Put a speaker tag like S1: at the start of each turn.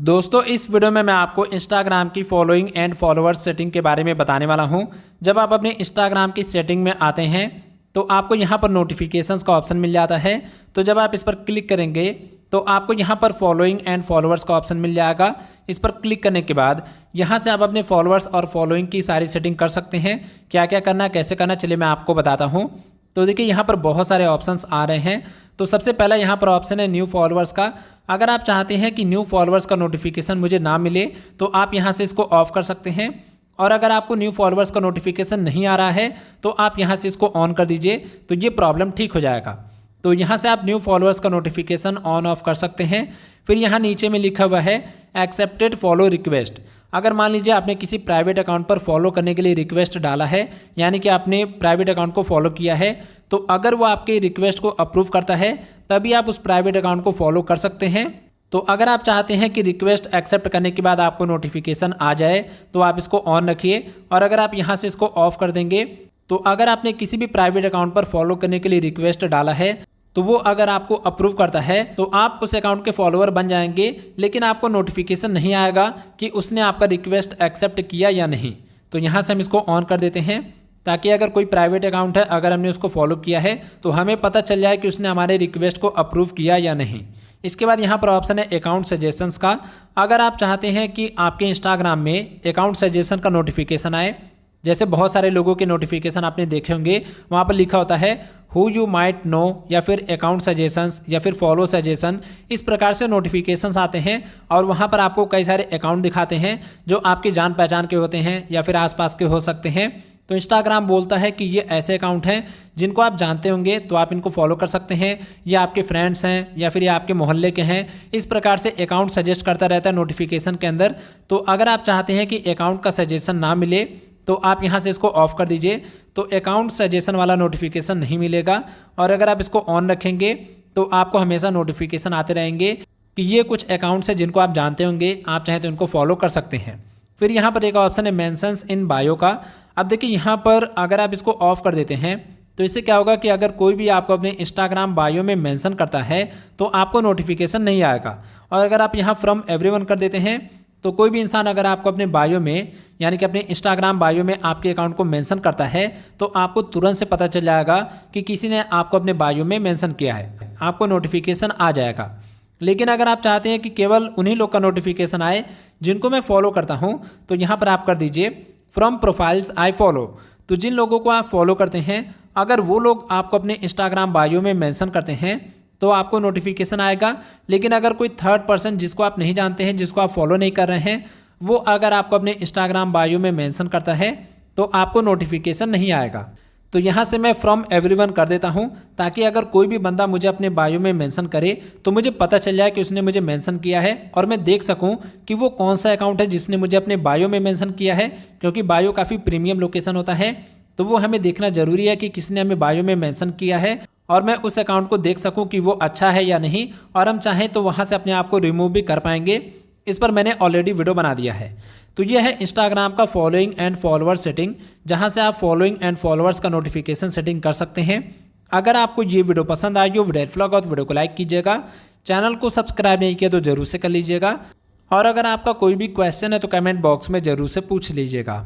S1: दोस्तों इस वीडियो में मैं आपको इंस्टाग्राम की फॉलोइंग एंड फॉलोअर्स सेटिंग के बारे में बताने वाला हूं। जब आप अपने इंस्टाग्राम की सेटिंग में आते हैं तो आपको यहां पर नोटिफिकेशंस का ऑप्शन मिल जाता है। तो जब आप इस पर क्लिक करेंगे तो आपको यहां पर फॉलोइंग एंड फॉलोअर्स का ऑप्शन मिल जाएगा। इस पर क्लिक करने के बाद यहां से आप अपने फॉलोअर्स और फॉलोइंग की सारी सेटिंग कर सकते हैं। क्या क्या करना, कैसे करना, चलिए मैं आपको बताता हूँ। तो देखिए यहाँ पर बहुत सारे ऑप्शंस आ रहे हैं। तो सबसे पहला यहाँ पर ऑप्शन है न्यू फॉलोअर्स का। अगर आप चाहते हैं कि न्यू फॉलोअर्स का नोटिफिकेशन मुझे ना मिले तो आप यहाँ से इसको ऑफ कर सकते हैं। और अगर आपको न्यू फॉलोअर्स का नोटिफिकेशन नहीं आ रहा है तो आप यहाँ से इसको ऑन कर दीजिए, तो ये प्रॉब्लम ठीक हो जाएगा। तो यहाँ से आप न्यू फॉलोअर्स का नोटिफिकेशन ऑन ऑफ कर सकते हैं। फिर यहाँ नीचे में लिखा हुआ है एक्सेप्टेड फॉलो रिक्वेस्ट। अगर मान लीजिए आपने किसी प्राइवेट अकाउंट पर फॉलो करने के लिए रिक्वेस्ट डाला है, यानी कि आपने प्राइवेट अकाउंट को फॉलो किया है, तो अगर वो आपके रिक्वेस्ट को अप्रूव करता है तभी आप उस प्राइवेट अकाउंट को फॉलो कर सकते हैं। तो अगर आप चाहते हैं कि रिक्वेस्ट एक्सेप्ट करने के बाद आपको नोटिफिकेशन आ जाए तो आप इसको ऑन रखिए। और अगर आप यहाँ से इसको ऑफ कर देंगे तो अगर आपने किसी भी प्राइवेट अकाउंट पर फॉलो करने के लिए रिक्वेस्ट डाला है तो वो अगर आपको अप्रूव करता है तो आप उस अकाउंट के फॉलोअर बन जाएंगे, लेकिन आपको नोटिफिकेशन नहीं आएगा कि उसने आपका रिक्वेस्ट एक्सेप्ट किया या नहीं। तो यहाँ से हम इसको ऑन कर देते हैं ताकि अगर कोई प्राइवेट अकाउंट है, अगर हमने उसको फॉलो किया है तो हमें पता चल जाए कि उसने हमारे रिक्वेस्ट को अप्रूव किया या नहीं। इसके बाद यहाँ पर ऑप्शन है अकाउंट सजेशंस का। अगर आप चाहते हैं कि आपके इंस्टाग्राम में अकाउंट सजेशन का नोटिफिकेशन आए, जैसे बहुत सारे लोगों के नोटिफिकेशन आपने देखे होंगे, वहाँ पर लिखा होता है हु यू माइट नो या फिर अकाउंट सजेशंस या फिर फॉलो सजेशन, इस प्रकार से नोटिफिकेशंस आते हैं। और वहाँ पर आपको कई सारे अकाउंट दिखाते हैं जो आपकी जान पहचान के होते हैं या फिर आसपास के हो सकते हैं। तो इंस्टाग्राम बोलता है कि ये ऐसे अकाउंट हैं जिनको आप जानते होंगे तो आप इनको फॉलो कर सकते हैं, या आपके फ्रेंड्स हैं या फिर ये आपके मोहल्ले के हैं। इस प्रकार से अकाउंट सजेस्ट करता रहता है नोटिफिकेशन के अंदर। तो अगर आप चाहते हैं कि अकाउंट का सजेशन ना मिले तो आप यहाँ से इसको ऑफ कर दीजिए, तो अकाउंट सजेशन वाला नोटिफिकेशन नहीं मिलेगा। और अगर आप इसको ऑन रखेंगे तो आपको हमेशा नोटिफिकेशन आते रहेंगे कि ये कुछ अकाउंट्स हैं जिनको आप जानते होंगे, आप चाहें तो इनको फॉलो कर सकते हैं। फिर यहाँ पर एक ऑप्शन है मेंशंस इन बायो का। अब देखिए यहाँ पर अगर आप इसको ऑफ कर देते हैं तो इससे क्या होगा कि अगर कोई भी आपको अपने इंस्टाग्राम बायो में मेंशन करता है तो आपको नोटिफिकेशन नहीं आएगा। और अगर आप यहाँ फ्रॉम एवरीवन कर देते हैं तो कोई भी इंसान अगर आपको अपने बायो में, यानी कि अपने इंस्टाग्राम बायो में आपके अकाउंट को मेंशन करता है तो आपको तुरंत से पता चल जाएगा कि किसी ने आपको अपने बायो में मेंशन किया है, आपको नोटिफिकेशन आ जाएगा। लेकिन अगर आप चाहते हैं कि केवल उन्हीं लोग का नोटिफिकेशन आए जिनको मैं फॉलो करता हूं, तो यहाँ पर आप कर दीजिए फ्रॉम प्रोफाइल्स आई फॉलो। तो जिन लोगों को आप फॉलो करते हैं अगर वो लोग आपको अपने इंस्टाग्राम बायो में मेंशन करते हैं तो आपको नोटिफिकेशन आएगा। लेकिन अगर कोई थर्ड पर्सन जिसको आप नहीं जानते हैं, जिसको आप फॉलो नहीं कर रहे हैं, वो अगर आपको अपने इंस्टाग्राम बायो में मेंशन करता है तो आपको नोटिफिकेशन नहीं आएगा। तो यहाँ से मैं फ्रॉम एवरीवन कर देता हूँ ताकि अगर कोई भी बंदा मुझे अपने बायो में मेंशन करे तो मुझे पता चल जाए कि उसने मुझे मेंशन किया है और मैं देख सकूँ कि वो कौन सा अकाउंट है जिसने मुझे अपने बायो में मेंशन किया है। क्योंकि बायो काफ़ी प्रीमियम लोकेशन होता है, तो वो हमें देखना जरूरी है कि किसने हमें बायो में मेंशन किया है और मैं उस अकाउंट को देख सकूं कि वो अच्छा है या नहीं, और हम चाहें तो वहां से अपने आप को रिमूव भी कर पाएंगे। इस पर मैंने ऑलरेडी वीडियो बना दिया है। तो ये है इंस्टाग्राम का फॉलोइंग एंड फॉलोअर सेटिंग, जहां से आप फॉलोइंग एंड फॉलोअर्स का नोटिफिकेशन सेटिंग कर सकते हैं। अगर आपको ये वीडियो पसंद आई हो वीडियो फ्लॉग, तो वीडियो को लाइक कीजिएगा, चैनल को सब्सक्राइब नहीं किया तो जरूर से कर लीजिएगा। और अगर आपका कोई भी क्वेश्चन है तो कमेंट बॉक्स में जरूर से पूछ लीजिएगा।